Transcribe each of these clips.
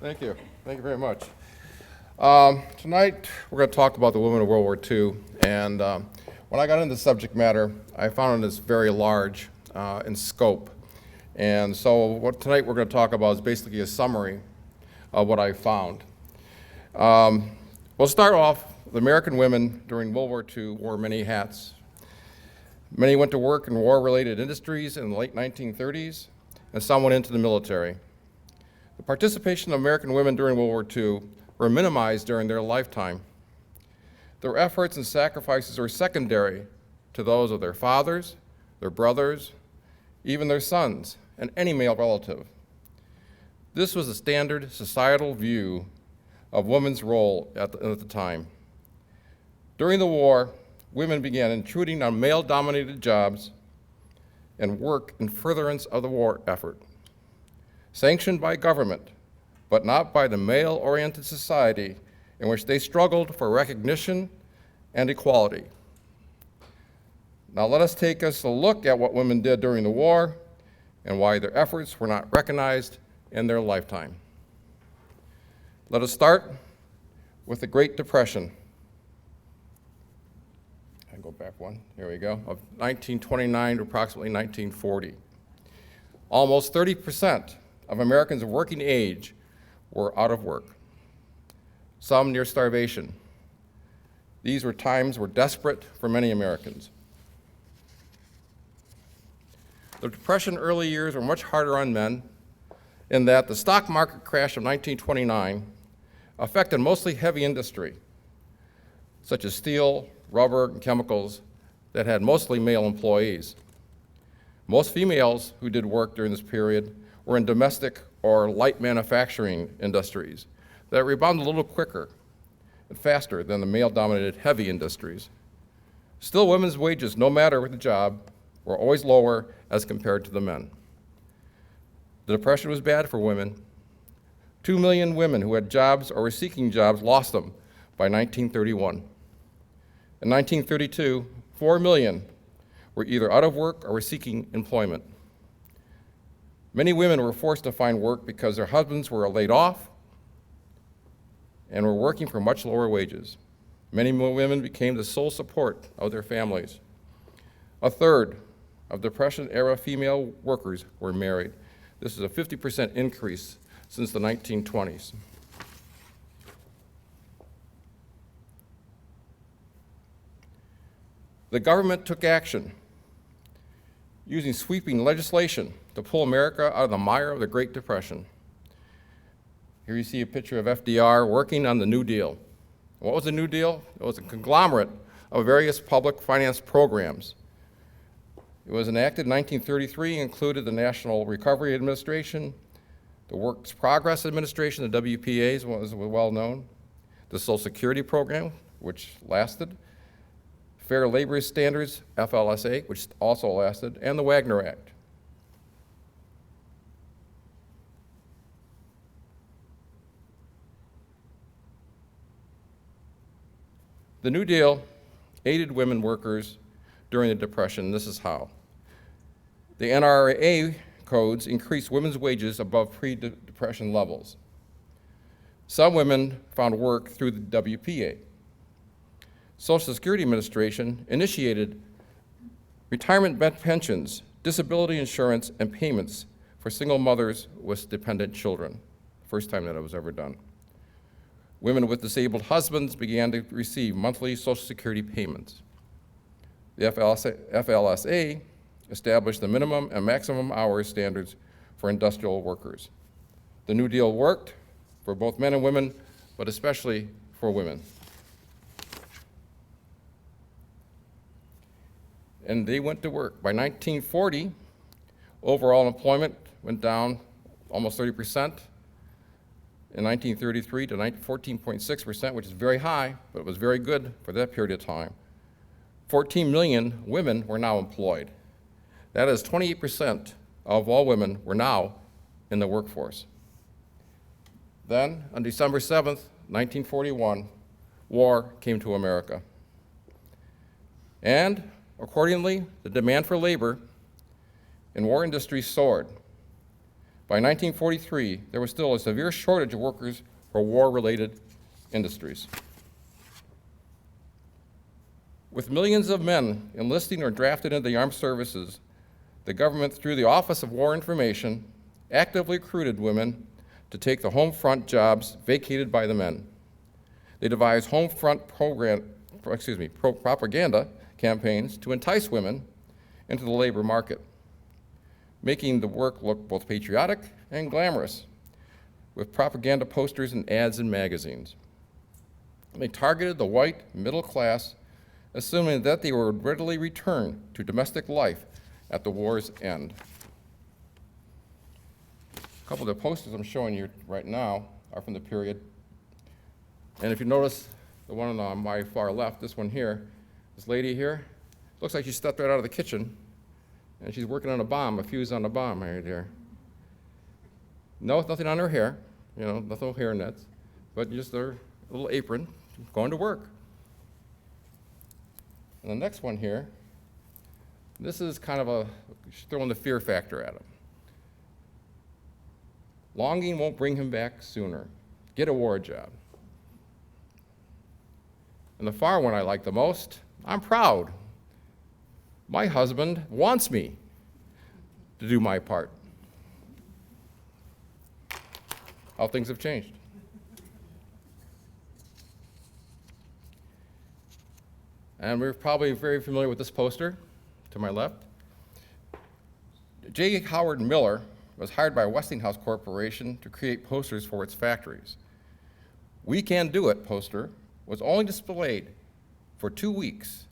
Thank you. Thank you very much. Tonight, we're going to talk about the women of World War II. And when I got into subject matter, I found it as very large in scope. And so what tonight we're going to talk about is basically a summary of what I found. We'll start off, the American women during World War II wore many hats. Many went to work in war-related industries in the late 1930s, and some went into the military. The participation of American women during World War II were minimized during their lifetime. Their efforts and sacrifices were secondary to those of their fathers, their brothers, even their sons, and any male relative. This was a standard societal view of women's role at the time. During the war, women began intruding on male-dominated jobs and work in furtherance of the war effort. Sanctioned by government, but not by the male-oriented society in which they struggled for recognition and equality. Now let us take a look at what women did during the war and why their efforts were not recognized in their lifetime. Let us start with the Great Depression. I go back one, here we go, of 1929 to approximately 1940. Almost 30% of Americans of working age were out of work, some near starvation. These were times were desperate for many Americans. The Depression early years were much harder on men in that the stock market crash of 1929 affected mostly heavy industry, such as steel, rubber, and chemicals that had mostly male employees. Most females who did work during this period were in domestic or light manufacturing industries that rebounded a little quicker and faster than the male-dominated heavy industries. Still, women's wages, no matter the job, were always lower as compared to the men. The Depression was bad for women. 2 million women who had jobs or were seeking jobs lost them by 1931. In 1932, 4 million were either out of work or were seeking employment. Many women were forced to find work because their husbands were laid off and were working for much lower wages. Many women became the sole support of their families. A third of Depression-era female workers were married. This is a 50% increase since the 1920s. The government took action using sweeping legislation to pull America out of the mire of the Great Depression. Here you see a picture of FDR working on the New Deal. What was the New Deal? It was a conglomerate of various public finance programs. It was enacted in 1933, included the National Recovery Administration, the Works Progress Administration, the WPA was well known, the Social Security Program, which lasted, Fair Labor Standards, FLSA, which also lasted, and the Wagner Act. The New Deal aided women workers during the Depression. This is how. The NRA codes increased women's wages above pre-Depression levels. Some women found work through the WPA. Social Security Administration initiated retirement pensions, disability insurance, and payments for single mothers with dependent children. First time that it was ever done. Women with disabled husbands began to receive monthly Social Security payments. The FLSA established the minimum and maximum hours standards for industrial workers. The New Deal worked for both men and women, but especially for women. And they went to work. By 1940, overall employment went down almost 30%. In 1933 to 14.6%, which is very high, but it was very good for that period of time. 14 million women were now employed. That is 28% of all women were now in the workforce. Then, on December 7th, 1941, war came to America. And accordingly, the demand for labor in war industries soared. By 1943, there was still a severe shortage of workers for war-related industries. With millions of men enlisting or drafted into the armed services, the government, through the Office of War Information, actively recruited women to take the home front jobs vacated by the men. They devised home front propaganda campaigns to entice women into the labor market, making the work look both patriotic and glamorous, with propaganda posters and ads in magazines. They targeted the white middle class, assuming that they would readily return to domestic life at the war's end. A couple of the posters I'm showing you right now are from the period. And if you notice the one on my far left, this one here, this lady here, looks like she stepped right out of the kitchen and she's working on a bomb, a fuse on a bomb right here. No, nothing on her hair, nothing hair nets, but just her little apron going to work. And the next one here, this is kind of she's throwing the fear factor at him. Longing won't bring him back sooner. Get a war job. And the far one I like the most, I'm proud. My husband wants me to do my part. How things have changed. And we're probably very familiar with this poster to my left. J. Howard Miller was hired by Westinghouse Corporation to create posters for its factories. "We Can Do It" poster was only displayed for 2 weeks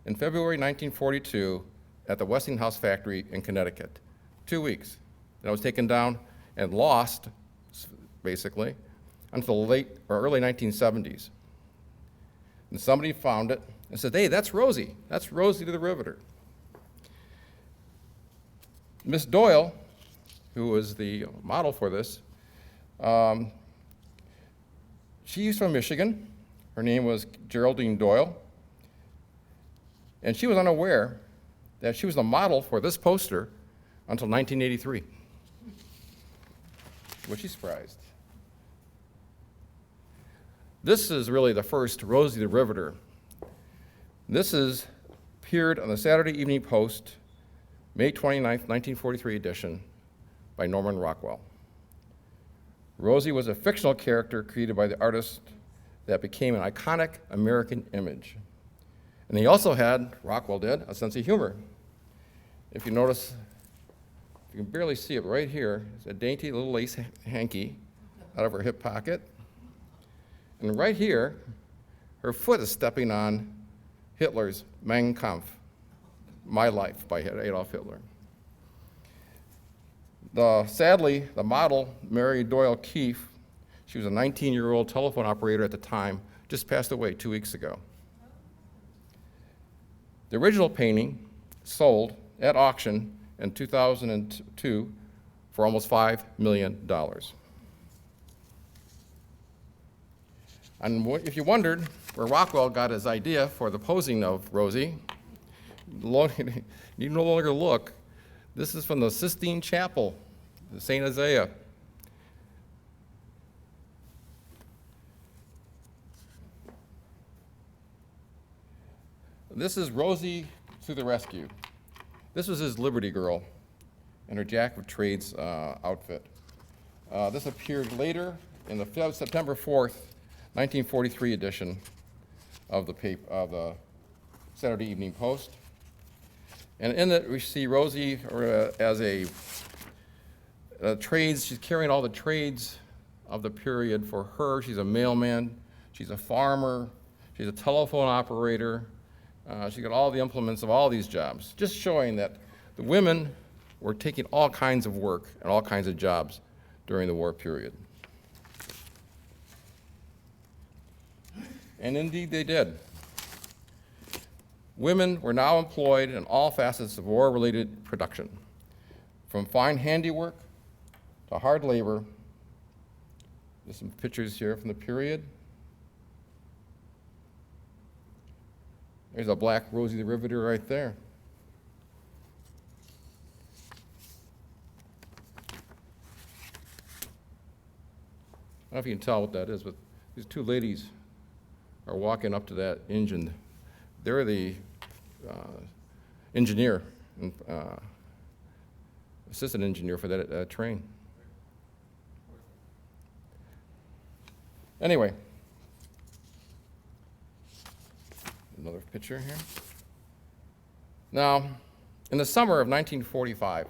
in February 1942 at the Westinghouse factory in Connecticut. 2 weeks. And it was taken down and lost, basically, until the late or early 1970s. And somebody found it and said, "Hey, that's Rosie. That's Rosie the Riveter." Miss Doyle, who was the model for this, she's from Michigan. Her name was Geraldine Doyle. And she was unaware that she was the model for this poster until 1983. Was she surprised? This is really the first Rosie the Riveter. This appeared on the Saturday Evening Post, May 29th, 1943 edition by Norman Rockwell. Rosie was a fictional character created by the artist that became an iconic American image. And he also had, Rockwell did, a sense of humor. If you notice, you can barely see it right here, it's a dainty little lace hanky out of her hip pocket. And right here, her foot is stepping on Hitler's Mein Kampf, My Life by Adolf Hitler. Sadly, the model, Mary Doyle Keefe, she was a 19-year-old telephone operator at the time, just passed away 2 weeks ago. The original painting sold at auction in 2002 for almost $5 million. And if you wondered where Rockwell got his idea for the posing of Rosie, you no longer look. This is from the Sistine Chapel, St. Isaiah. This is Rosie to the rescue. This was his Liberty Girl in her Jack of Trades outfit. This appeared later in the September 4th, 1943 edition of the Saturday Evening Post. And in it, we see Rosie as a trades. She's carrying all the trades of the period for her. She's a mailman. She's a farmer. She's a telephone operator. She got all the implements of all these jobs, just showing that the women were taking all kinds of work and all kinds of jobs during the war period. And indeed they did. Women were now employed in all facets of war-related production, from fine handiwork to hard labor. There's some pictures here from the period. There's a black Rosie the Riveter right there. don't know if you can tell what that is, but these two ladies are walking up to that engine. They're the engineer, and, assistant engineer for that train. Anyway, another picture here. Now, in the summer of 1945,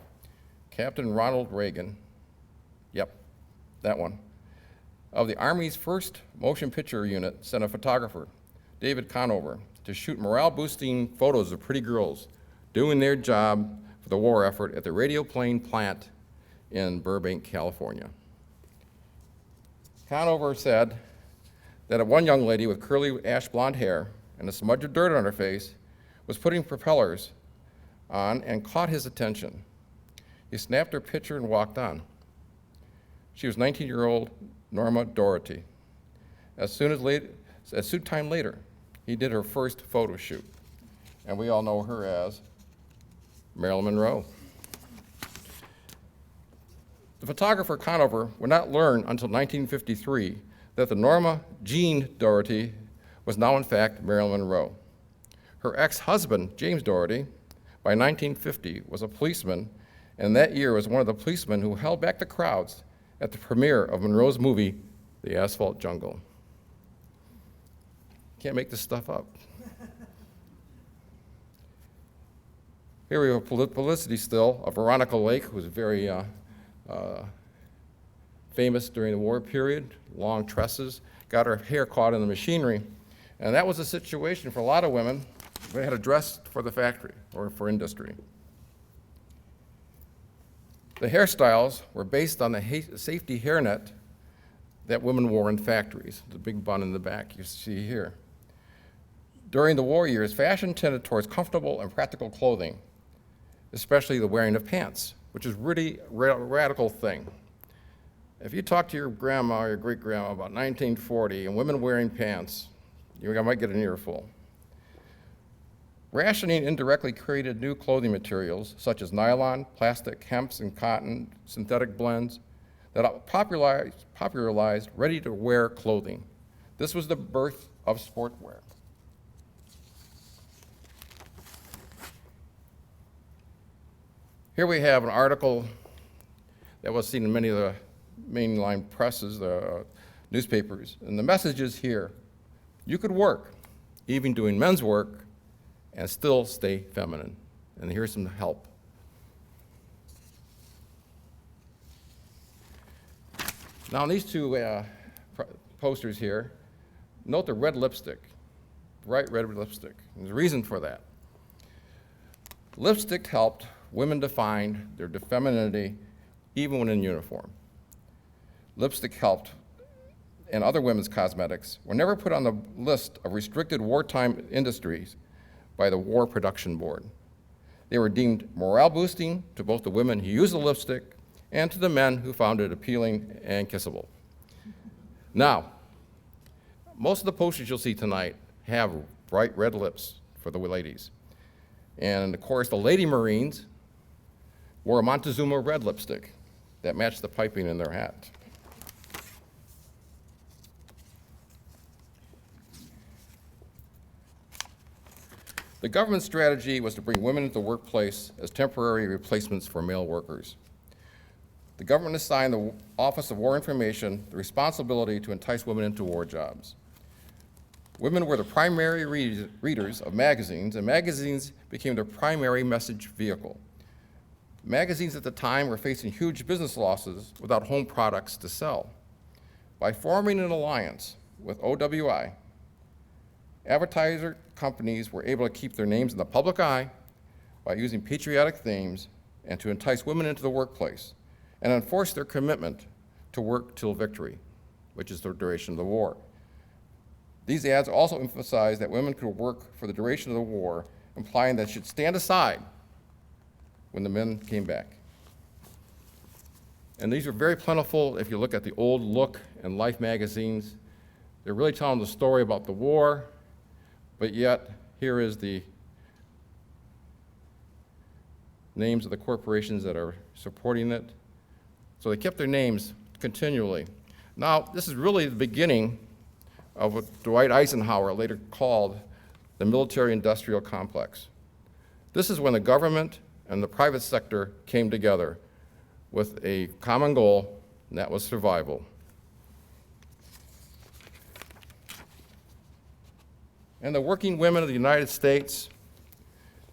Captain Ronald Reagan, yep, that one, of the Army's first motion picture unit sent a photographer, David Conover, to shoot morale-boosting photos of pretty girls doing their job for the war effort at the radio plane plant in Burbank, California. Conover said that one young lady with curly ash blonde hair and a smudge of dirt on her face was putting propellers on and caught his attention. He snapped her picture and walked on. She was 19-year-old Norma Doherty. As soon time later, he did her first photo shoot, and we all know her as Marilyn Monroe. The photographer Conover would not learn until 1953 that the Norma Jean Doherty was now in fact Marilyn Monroe. Her ex-husband, James Doherty, by 1950 was a policeman, and that year was one of the policemen who held back the crowds at the premiere of Monroe's movie, The Asphalt Jungle. Can't make this stuff up. Here we have a publicity still of Veronica Lake, who was very famous during the war period, long tresses, got her hair caught in the machinery. And that was a situation for a lot of women. They had to dress for the factory or for industry. The hairstyles were based on the safety hairnet that women wore in factories, the big bun in the back you see here. During the war years, fashion tended towards comfortable and practical clothing, especially the wearing of pants, which is really a radical thing. If you talk to your grandma or your great-grandma about 1940 and women wearing pants, you might get an earful. Rationing indirectly created new clothing materials such as nylon, plastic, hemp, and cotton synthetic blends that popularized ready-to-wear clothing. This was the birth of sportwear. Here we have an article that was seen in many of the mainline presses, newspapers, and the message is here. You could work, even doing men's work, and still stay feminine. And here's some help. Now, in these two posters here, note the red lipstick, bright red lipstick. There's a reason for that. Lipstick helped women define their femininity even when in uniform. Lipstick helped, and other women's cosmetics were never put on the list of restricted wartime industries by the War Production Board. They were deemed morale-boosting to both the women who used the lipstick and to the men who found it appealing and kissable. Now, most of the posters you'll see tonight have bright red lips for the ladies. And of course, the Lady Marines wore a Montezuma red lipstick that matched the piping in their hat. The government's strategy was to bring women into the workplace as temporary replacements for male workers. The government assigned the Office of War Information the responsibility to entice women into war jobs. Women were the primary readers of magazines, and magazines became their primary message vehicle. Magazines at the time were facing huge business losses without home products to sell. By forming an alliance with OWI, advertiser companies were able to keep their names in the public eye by using patriotic themes and to entice women into the workplace and enforce their commitment to work till victory, which is the duration of the war. These ads also emphasized that women could work for the duration of the war, implying that they should stand aside when the men came back. And these are very plentiful if you look at the old Look and Life magazines. They're really telling the story about the war, but yet here is the names of the corporations that are supporting it. So they kept their names continually. Now, this is really the beginning of what Dwight Eisenhower later called the military-industrial complex. This is when the government and the private sector came together with a common goal, and that was survival. And the working women of the United States,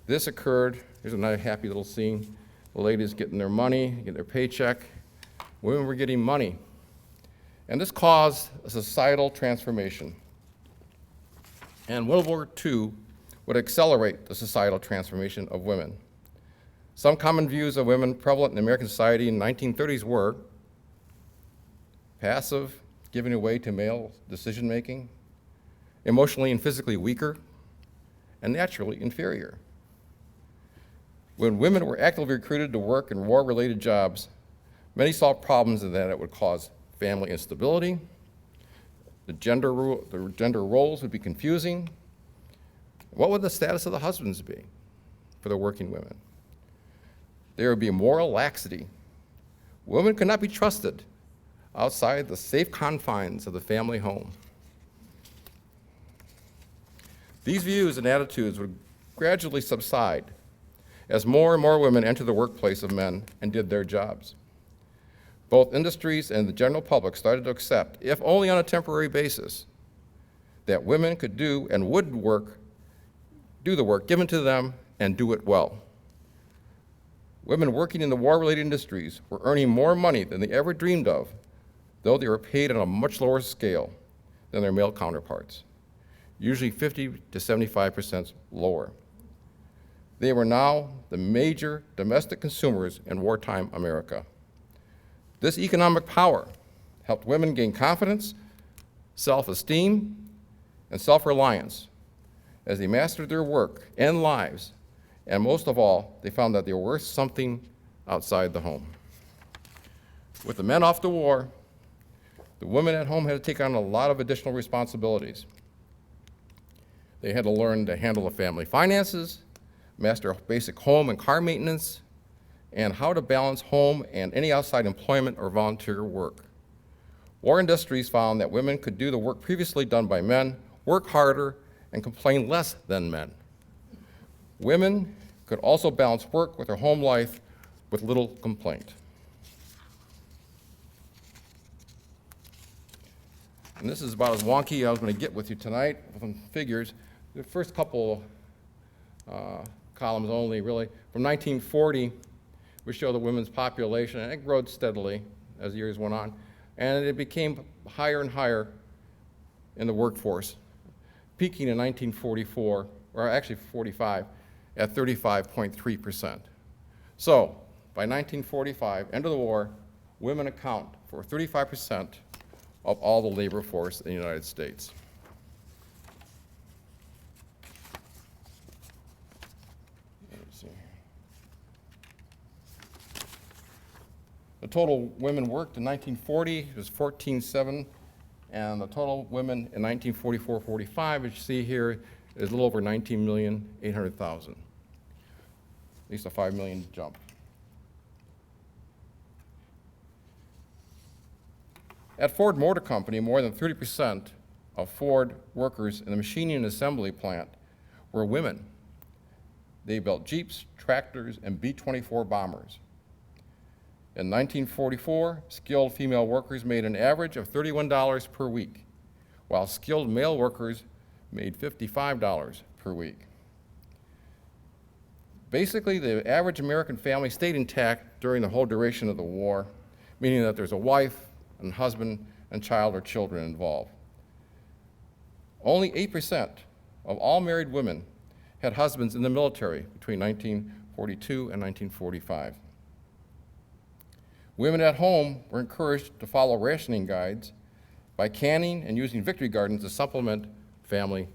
this occurred. Here's another happy little scene. The ladies getting their money, getting their paycheck. Women were getting money. And this caused a societal transformation. And World War II would accelerate the societal transformation of women. Some common views of women prevalent in American society in the 1930s were passive, giving away to male decision-making, emotionally and physically weaker, and naturally inferior. When women were actively recruited to work in war-related jobs, many saw problems in that it would cause family instability, the gender roles would be confusing. What would the status of the husbands be for the working women? There would be moral laxity. Women could not be trusted outside the safe confines of the family home. These views and attitudes would gradually subside as more and more women entered the workplace of men and did their jobs. Both industries and the general public started to accept, if only on a temporary basis, that women could do and would do the work given to them and do it well. Women working in the war-related industries were earning more money than they ever dreamed of, though they were paid on a much lower scale than their male counterparts, usually 50 to 75% lower. They were now the major domestic consumers in wartime America. This economic power helped women gain confidence, self-esteem, and self-reliance as they mastered their work and lives, and most of all, they found that they were worth something outside the home. With the men off to war, the women at home had to take on a lot of additional responsibilities. They had to learn to handle the family finances, master basic home and car maintenance, and how to balance home and any outside employment or volunteer work. War industries found that women could do the work previously done by men, work harder, and complain less than men. Women could also balance work with their home life with little complaint. And this is about as wonky as I was going to get with you tonight from figures. The first couple columns only, really. From 1940, we show the women's population, and it grew steadily as the years went on, and it became higher and higher in the workforce, peaking in 1944, or actually 45, at 35.3%. So, by 1945, end of the war, women account for 35% of all the labor force in the United States. The total women worked in 1940 was 14.7, and the total women in 1944-45, as you see here, is a little over 19,800,000. At least a 5 million jump. At Ford Motor Company, more than 30% of Ford workers in the machining and assembly plant were women. They built Jeeps, tractors, and B-24 bombers. In 1944, skilled female workers made an average of $31 per week, while skilled male workers made $55 per week. Basically, the average American family stayed intact during the whole duration of the war, meaning that there's a wife and husband and child or children involved. Only 8% of all married women had husbands in the military between 1942 and 1945. Women at home were encouraged to follow rationing guides by canning and using victory gardens to supplement family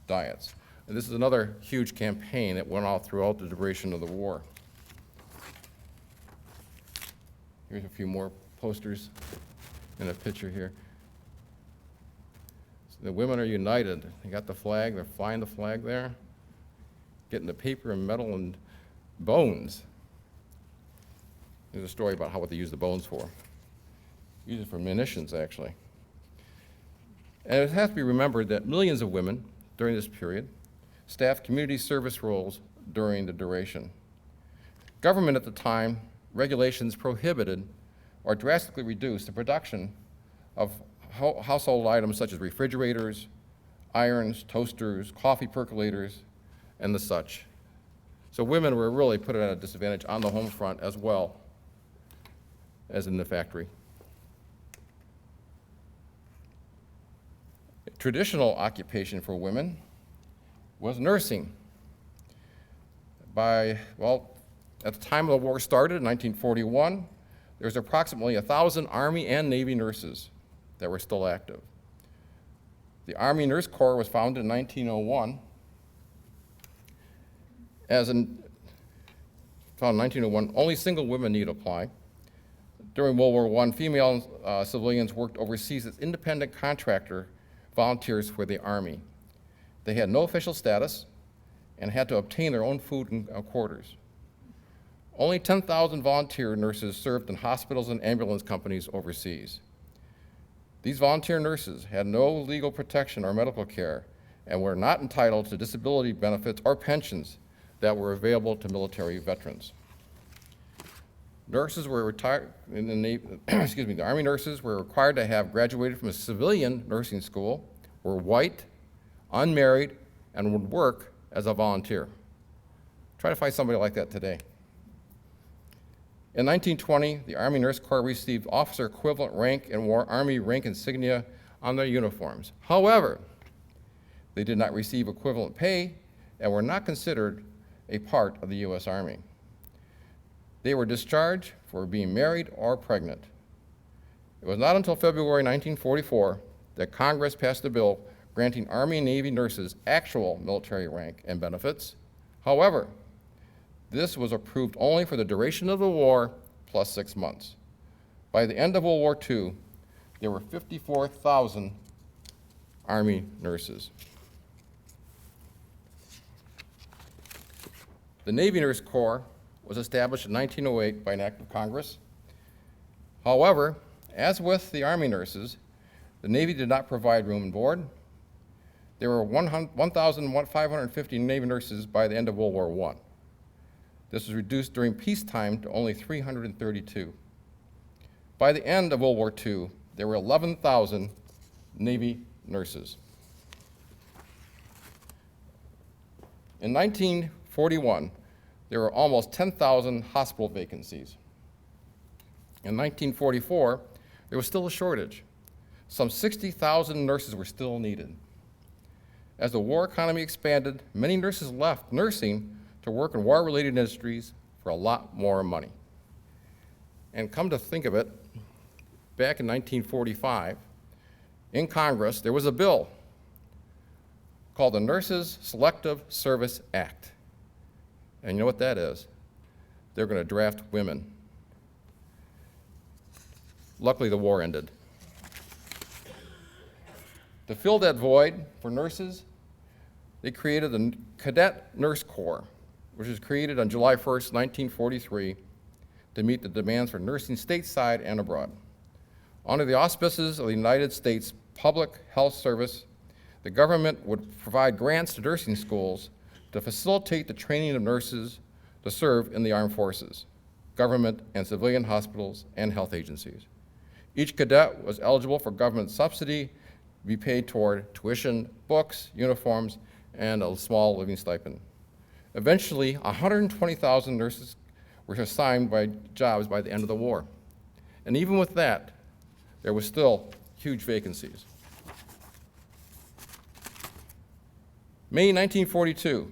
diets. And this is another huge campaign that went out throughout the duration of the war. Here's a few more posters in a picture here. So the women are united. They got the flag, they're flying the flag there, getting the paper and metal and bones. There's a story about what they use the bones for. Used it for munitions, actually. And it has to be remembered that millions of women during this period staffed community service roles during the duration. Government at the time, regulations prohibited or drastically reduced the production of household items such as refrigerators, irons, toasters, coffee percolators, and the such. So women were really put at a disadvantage on the home front as well as in the factory. A traditional occupation for women was nursing. At the time the war started in 1941, there was approximately 1,000 Army and Navy nurses that were still active. The Army Nurse Corps was founded in 1901. Founded in 1901, only single women need apply. During World War I, female civilians worked overseas as independent contractor volunteers for the Army. They had no official status and had to obtain their own food and quarters. Only 10,000 volunteer nurses served in hospitals and ambulance companies overseas. These volunteer nurses had no legal protection or medical care and were not entitled to disability benefits or pensions that were available to military veterans. Nurses were retired in the Navy, the Army nurses were required to have graduated from a civilian nursing school, were white, unmarried, and would work as a volunteer. Try to find somebody like that today. In 1920, the Army Nurse Corps received officer equivalent rank and wore Army rank insignia on their uniforms. However, they did not receive equivalent pay and were not considered a part of the U.S. Army. They were discharged for being married or pregnant. It was not until February 1944 that Congress passed a bill granting Army and Navy nurses actual military rank and benefits. However, this was approved only for the duration of the war plus 6 months. By the end of World War II, there were 54,000 Army nurses. The Navy Nurse Corps was established in 1908 by an act of Congress. However, as with the Army nurses, the Navy did not provide room and board. There were 1,550 Navy nurses by the end of World War I. This was reduced during peacetime to only 332. By the end of World War II, there were 11,000 Navy nurses. In 1941, there were almost 10,000 hospital vacancies. In 1944, there was still a shortage. Some 60,000 nurses were still needed. As the war economy expanded, many nurses left nursing to work in war-related industries for a lot more money. And come to think of it, back in 1945, in Congress, there was a bill called the Nurses Selective Service Act. And you know what that is? They're going to draft women. Luckily, the war ended. To fill that void for nurses, they created the Cadet Nurse Corps, which was created on July 1st, 1943, to meet the demands for nursing stateside and abroad. Under the auspices of the United States Public Health Service, the government would provide grants to nursing schools to facilitate the training of nurses to serve in the armed forces, government and civilian hospitals, and health agencies. Each cadet was eligible for government subsidy to be paid toward tuition, books, uniforms, and a small living stipend. Eventually, 120,000 nurses were assigned by jobs by the end of the war. And even with that, there was still huge vacancies. May 1942,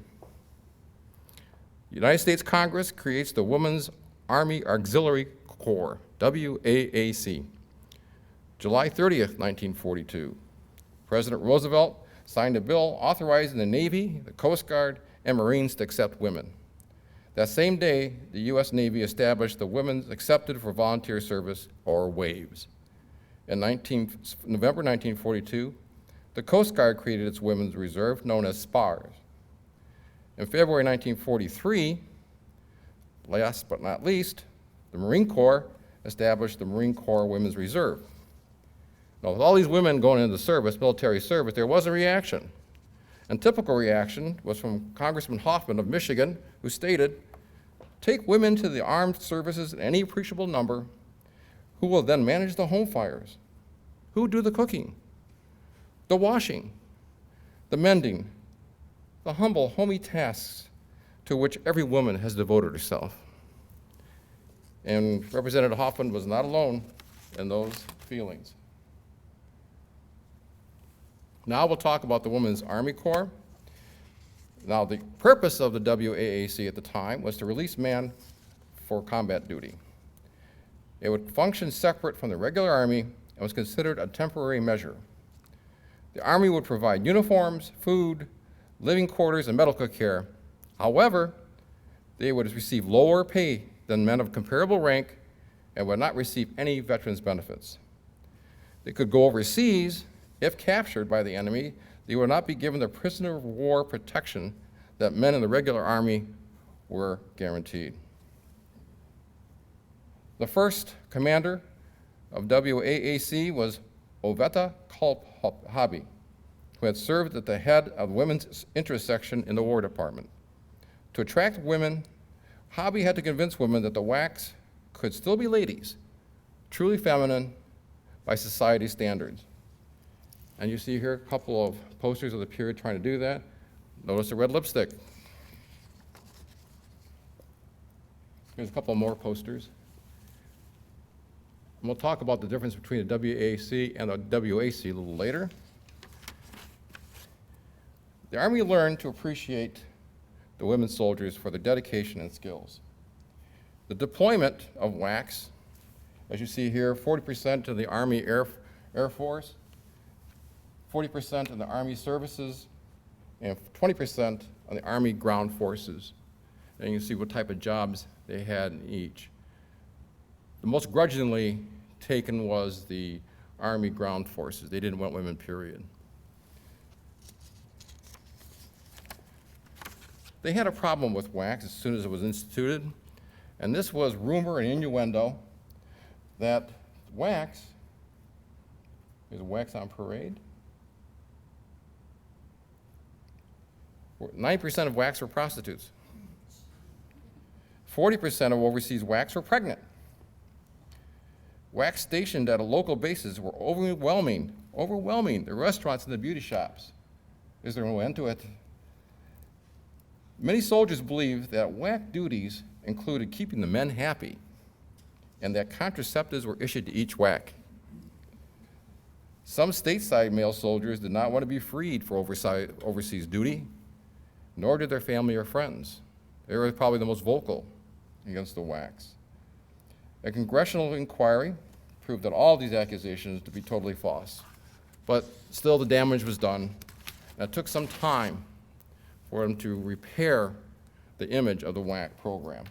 the United States Congress creates the Women's Army Auxiliary Corps, WAAC. July 30th, 1942, President Roosevelt signed a bill authorizing the Navy, the Coast Guard, and Marines to accept women. That same day, the U.S. Navy established the Women's Accepted for Volunteer Service, or WAVES. In November 1942, the Coast Guard created its Women's Reserve, known as SPARS. In February 1943, last but not least, the Marine Corps established the Marine Corps Women's Reserve. Now, with all these women going into service, military service, there was a reaction. And typical reaction was from Congressman Hoffman of Michigan, who stated, "Take women to the armed services in any appreciable number, who will then manage the home fires? Who do the cooking, the washing, the mending, the humble, homey tasks to which every woman has devoted herself?" And Representative Hoffman was not alone in those feelings. Now we'll talk about the Women's Army Corps. Now, the purpose of the WAAC at the time was to release men for combat duty. It would function separate from the regular Army and was considered a temporary measure. The Army would provide uniforms, food, living quarters, and medical care. However, they would receive lower pay than men of comparable rank and would not receive any veterans benefits. They could go overseas. If captured by the enemy, they would not be given the prisoner of war protection that men in the regular Army were guaranteed. The first commander of WAAC was Oveta Hobby, who had served at the head of the Women's Interest Section in the War Department. To attract women, Hobby had to convince women that the WACs could still be ladies, truly feminine by society standards. And you see here a couple of posters of the period trying to do that. Notice the red lipstick. Here's a couple more posters. And we'll talk about the difference between the WAC and the WAC a little later. The Army learned to appreciate the women soldiers for their dedication and skills. The deployment of WACs, as you see here, 40% in the Army Air Force, 40% in the Army Services, and 20% on the Army Ground Forces. And you can see what type of jobs they had in each. The most grudgingly taken was the Army Ground Forces. They didn't want women, period. They had a problem with WACs as soon as it was instituted, and this was rumor and innuendo that WACs, there's a WACs on parade, 9% of WACs were prostitutes. 40% of overseas WACs were pregnant. WACs stationed at a local bases were overwhelming the restaurants and the beauty shops. Is there no end to it? Many soldiers believed that WAC duties included keeping the men happy and that contraceptives were issued to each WAC. Some stateside male soldiers did not want to be freed for overseas duty, nor did their family or friends. They were probably the most vocal against the WACs. A congressional inquiry proved that all these accusations to be totally false, but still the damage was done, and it took some time for them to repair the image of the WAC program.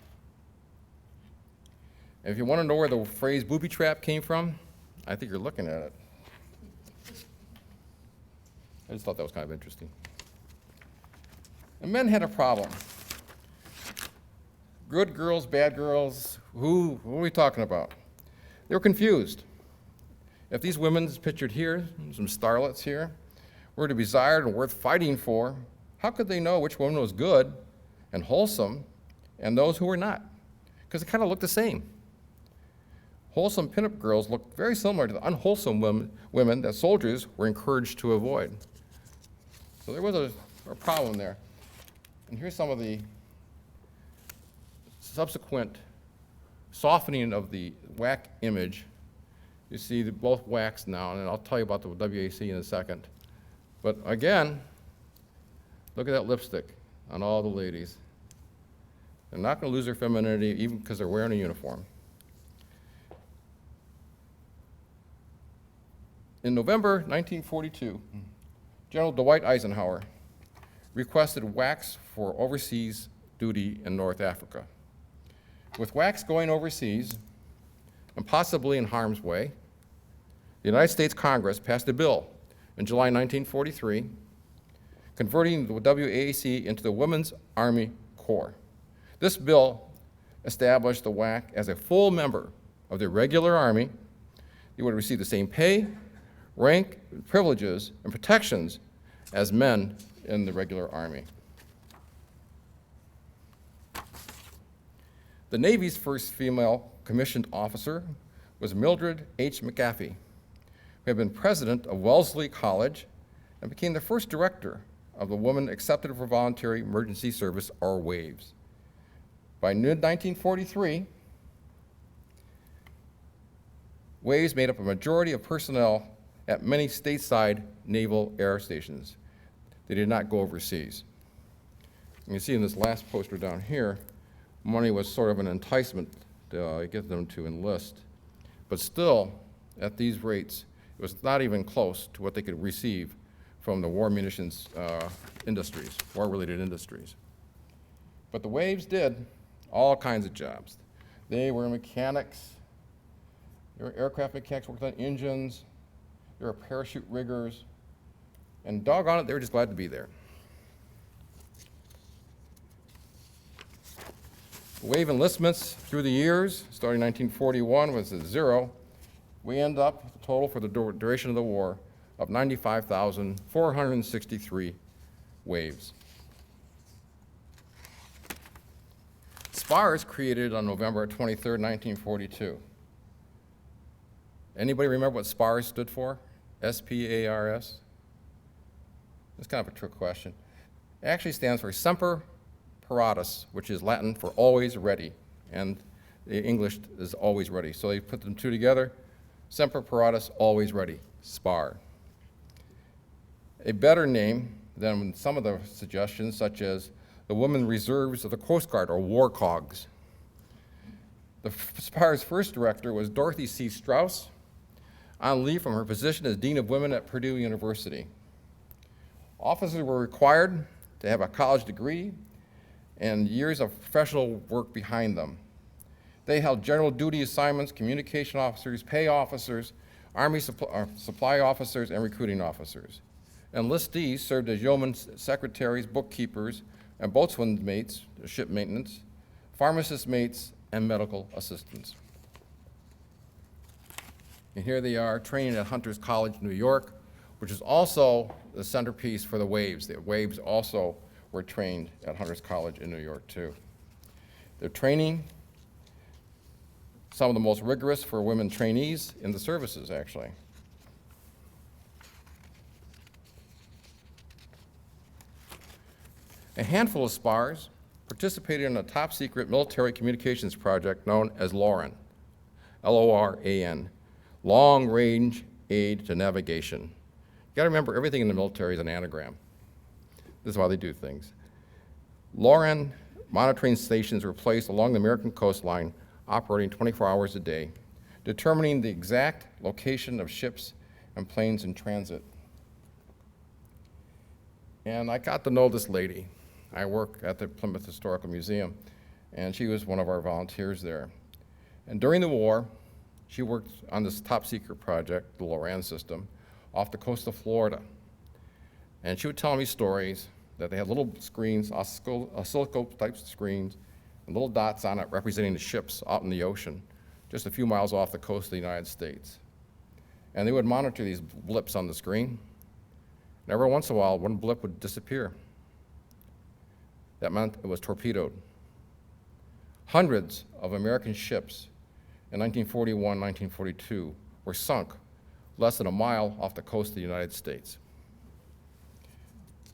And if you want to know where the phrase booby trap came from, I think you're looking at it. I just thought that was kind of interesting. And men had a problem. Good girls, bad girls, what are we talking about? They were confused. If these women pictured here, some starlets here, were to be desired and worth fighting for, how could they know which one was good and wholesome and those who were not? Because they kind of looked the same. Wholesome pinup girls looked very similar to the unwholesome women that soldiers were encouraged to avoid. So there was a problem there. And here's some of the subsequent softening of the WAC image. You see both WACs now, and I'll tell you about the WAC in a second. But again, look at that lipstick on all the ladies. They're not going to lose their femininity even because they're wearing a uniform. In November 1942, General Dwight Eisenhower requested WACs for overseas duty in North Africa. With WACs going overseas, and possibly in harm's way, the United States Congress passed a bill in July 1943 converting the WAAC into the Women's Army Corps. This bill established the WAC as a full member of the regular Army, they would receive the same pay, rank, privileges, and protections as men in the regular Army. The Navy's first female commissioned officer was Mildred H Mcafee, who had been president of Wellesley College and became the first director of the Women Accepted for Voluntary Emergency Service, or WAVES. By mid-1943, WAVES made up a majority of personnel at many stateside naval air stations. They did not go overseas. You can see in this last poster down here, money was sort of an enticement to get them to enlist. But still, at these rates, it was not even close to what they could receive from the war munitions industries, war-related industries. But the WAVES did all kinds of jobs. They were mechanics, they were aircraft mechanics, worked on engines, they were parachute riggers, and doggone it, they were just glad to be there. WAVE enlistments through the years, starting 1941 was at 0. We end up, the total for the duration of the war, of 95,463 WAVES. SPARS created on November 23rd, 1942. Anybody remember what SPARS stood for? S-P-A-R-S? It's kind of a trick question. It actually stands for Semper Paratus, which is Latin for always ready, and the English is always ready. So they put them two together, Semper Paratus, always ready, SPAR. A better name than some of the suggestions, such as the Women Reserves of the Coast Guard, or WARCOGs. The SPAR's first director was Dorothy C. Strauss, on leave from her position as Dean of Women at Purdue University. Officers were required to have a college degree and years of professional work behind them. They held general duty assignments, communication officers, pay officers, Army supply officers, and recruiting officers. Enlistees served as yeoman secretaries, bookkeepers, and boatswain mates, ship maintenance, pharmacist mates, and medical assistants. And here they are training at Hunter's College, New York, which is also the centerpiece for the WAVES. The WAVES also were trained at Hunter's College in New York, too. They're training some of the most rigorous for women trainees in the services, actually. A handful of SPARs participated in a top-secret military communications project known as LORAN, L-O-R-A-N, Long Range Aid to Navigation. You gotta remember, everything in the military is an anagram. This is how they do things. LORAN monitoring stations were placed along the American coastline, operating 24 hours a day, determining the exact location of ships and planes in transit. And I got to know this lady. I work at the Plymouth Historical Museum, and she was one of our volunteers there. And during the war, she worked on this top secret project, the LORAN system, off the coast of Florida. And she would tell me stories that they had little screens, oscilloscope type screens, and little dots on it representing the ships out in the ocean, just a few miles off the coast of the United States. And they would monitor these blips on the screen. And every once in a while, one blip would disappear. That meant it was torpedoed. Hundreds of American ships in 1941, 1942 were sunk less than a mile off the coast of the United States.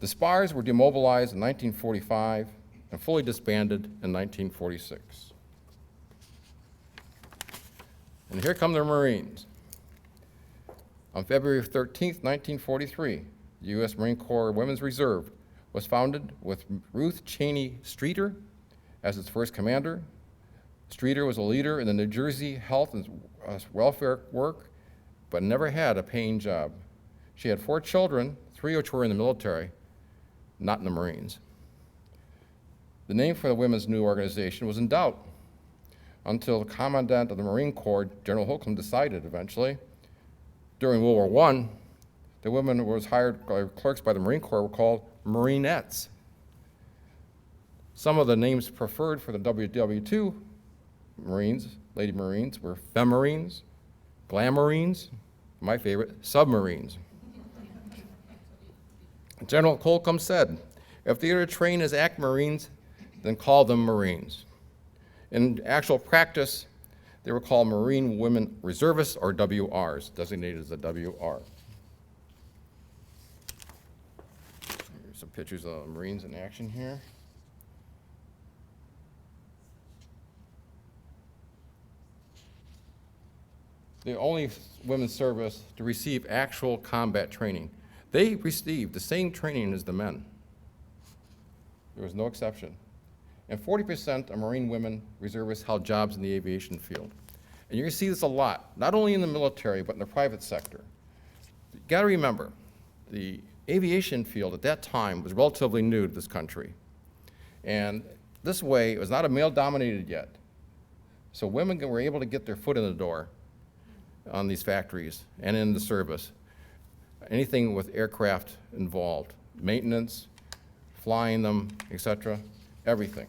The SPARs were demobilized in 1945 and fully disbanded in 1946. And here come the Marines. On February 13th, 1943, the U.S. Marine Corps Women's Reserve was founded with Ruth Cheney Streeter as its first commander. Streeter was a leader in the New Jersey health and welfare work, but never had a paying job. She had 4 children, 3 of which were in the military, not in the Marines. The name for the women's new organization was in doubt until the Commandant of the Marine Corps, General Holcomb, decided eventually. During World War I, the women who was hired by clerks by the Marine Corps were called Marinettes. Some of the names preferred for the WWII Marines Lady Marines were femmarines, glamarines, my favorite, submarines. General Holcomb said, if they are trained as act Marines, then call them Marines. In actual practice, they were called Marine Women Reservists, or WRs, designated as a WR. Here's some pictures of Marines in action here. The only women's service to receive actual combat training. They received the same training as the men. There was no exception. And 40% of Marine women reservists held jobs in the aviation field. And you're gonna see this a lot, not only in the military, but in the private sector. You gotta remember, the aviation field at that time was relatively new to this country. And this way, it was not a male-dominated yet. So women were able to get their foot in the door on these factories and in the service. Anything with aircraft involved, maintenance, flying them, etc., everything.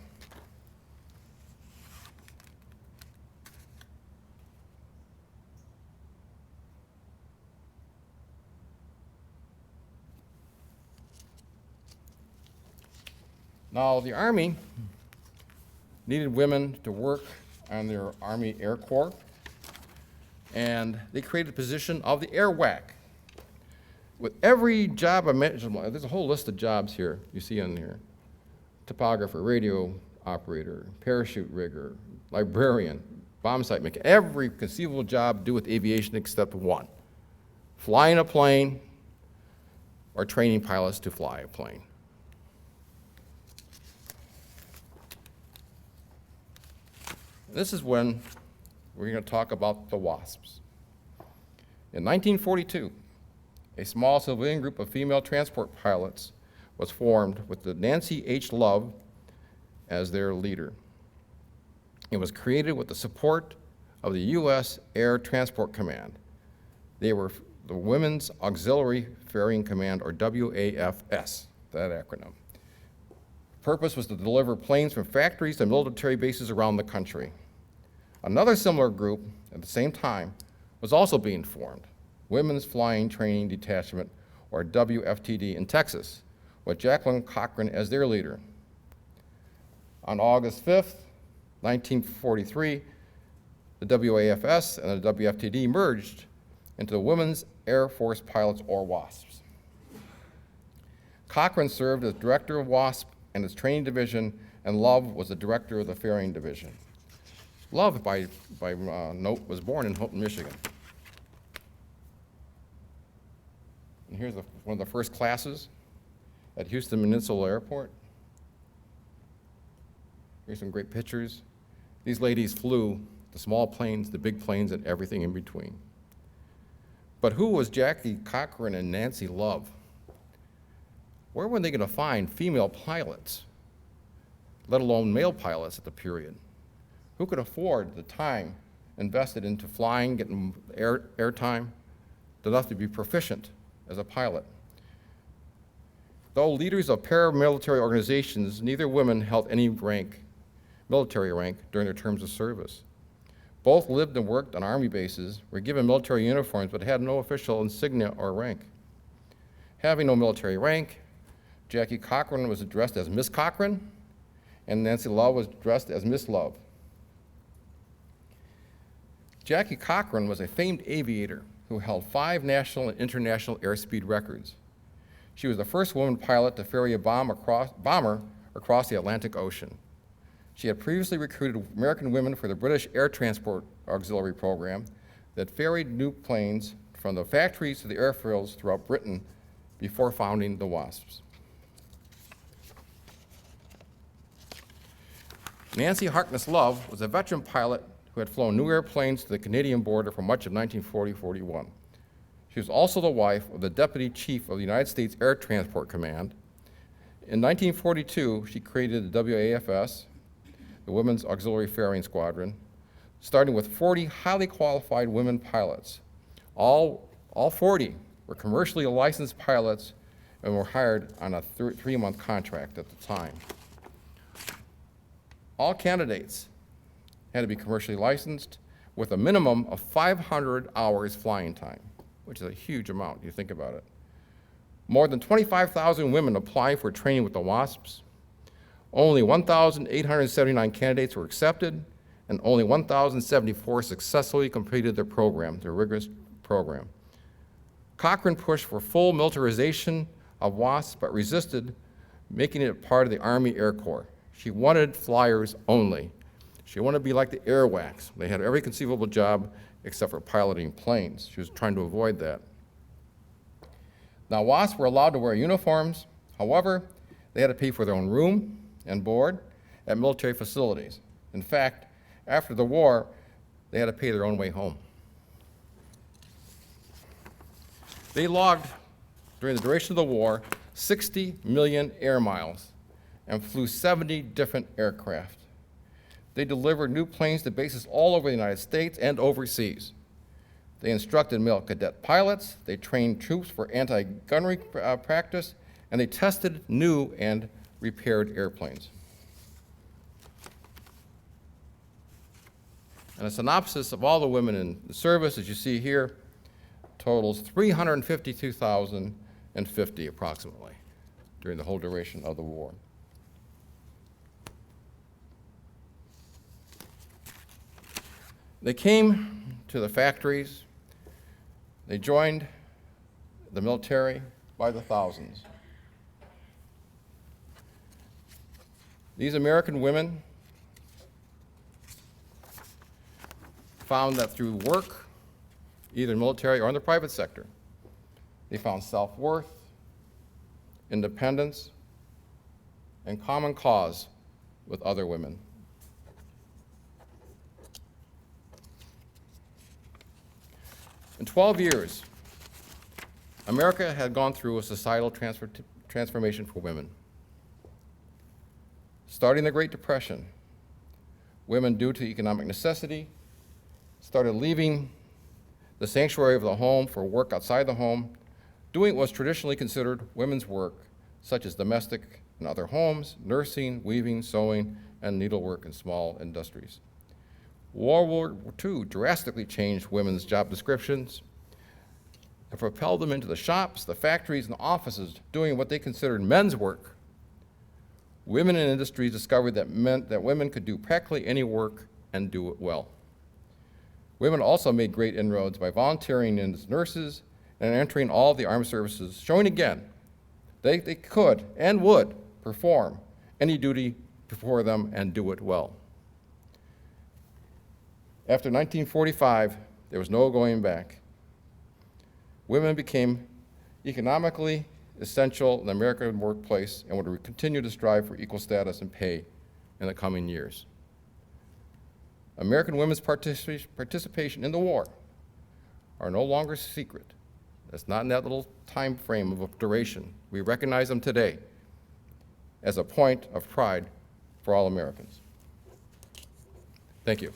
Now, the Army needed women to work on their Army Air Corps, and they created a position of the Air WAC. With every job imaginable, there's a whole list of jobs here, you see in here. Topographer, radio operator, parachute rigger, librarian, bomb site mechanic, every conceivable job to do with aviation except one. Flying a plane or training pilots to fly a plane. This is when we're going to talk about the WASPs. In 1942, a small civilian group of female transport pilots was formed with the Nancy H. Love as their leader. It was created with the support of the U.S. Air Transport Command. They were the Women's Auxiliary Ferrying Command, or WAFS, that acronym. The purpose was to deliver planes from factories to military bases around the country. Another similar group at the same time was also being formed, Women's Flying Training Detachment, or WFTD, in Texas, with Jacqueline Cochran as their leader. On August 5th, 1943, the WAFS and the WFTD merged into the Women's Air Force Pilots, or WASPs. Cochran served as director of WASP and its training division, and Love was the director of the ferrying division. Love, by note, was born in Houghton, Michigan. And here's one of the first classes at Houston Municipal Airport. Here's some great pictures. These ladies flew the small planes, the big planes, and everything in between. But who was Jackie Cochran and Nancy Love? Where were they going to find female pilots, let alone male pilots at the period? Who could afford the time invested into flying, getting air time, enough to be proficient as a pilot? Though leaders of paramilitary organizations, neither women held any rank, military rank, during their terms of service. Both lived and worked on Army bases, were given military uniforms, but had no official insignia or rank. Having no military rank, Jackie Cochran was addressed as Miss Cochran, and Nancy Love was dressed as Miss Love. Jackie Cochran was a famed aviator who held 5 national and international airspeed records. She was the first woman pilot to ferry a bomber across the Atlantic Ocean. She had previously recruited American women for the British Air Transport Auxiliary Program that ferried new planes from the factories to the airfields throughout Britain before founding the WASPs. Nancy Harkness Love was a veteran pilot who had flown new airplanes to the Canadian border for much of 1940-41. She was also the wife of the Deputy Chief of the United States Air Transport Command. In 1942, she created the WAFS, the Women's Auxiliary Ferrying Squadron, starting with 40 highly qualified women pilots. All 40 were commercially licensed pilots and were hired on a 3-month contract at the time. All candidates had to be commercially licensed with a minimum of 500 hours flying time, which is a huge amount, you think about it. More than 25,000 women applied for training with the WASPs. Only 1,879 candidates were accepted, and only 1,074 successfully completed their program, their rigorous program. Cochran pushed for full militarization of WASP, but resisted making it part of the Army Air Corps. She wanted flyers only. She wanted to be like the airwacks. They had every conceivable job except for piloting planes. She was trying to avoid that. Now, WASP were allowed to wear uniforms. However, they had to pay for their own room and board at military facilities. In fact, after the war, they had to pay their own way home. They logged, during the duration of the war, 60 million air miles and flew 70 different aircraft. They delivered new planes to bases all over the United States and overseas. They instructed male cadet pilots, they trained troops for anti-gunnery practice, and they tested new and repaired airplanes. And a synopsis of all the women in the service, as you see here, totals 352,050 approximately during the whole duration of the war. They came to the factories. They joined the military by the thousands. These American women found that through work, either military or in the private sector, they found self-worth, independence, and common cause with other women. In 12 years, America had gone through a societal transformation for women. Starting the Great Depression, women, due to economic necessity, started leaving the sanctuary of the home for work outside the home, doing what was traditionally considered women's work, such as domestic and other homes, nursing, weaving, sewing, and needlework in small industries. World War II drastically changed women's job descriptions and propelled them into the shops, the factories, and the offices doing what they considered men's work. Women in industries discovered that women could do practically any work and do it well. Women also made great inroads by volunteering as nurses and entering all of the armed services, showing again they could and would perform any duty before them and do it well. After 1945, there was no going back. Women became economically essential in the American workplace and would continue to strive for equal status and pay in the coming years. American women's participation in the war are no longer secret. That's not in that little time frame of duration. We recognize them today as a point of pride for all Americans. Thank you.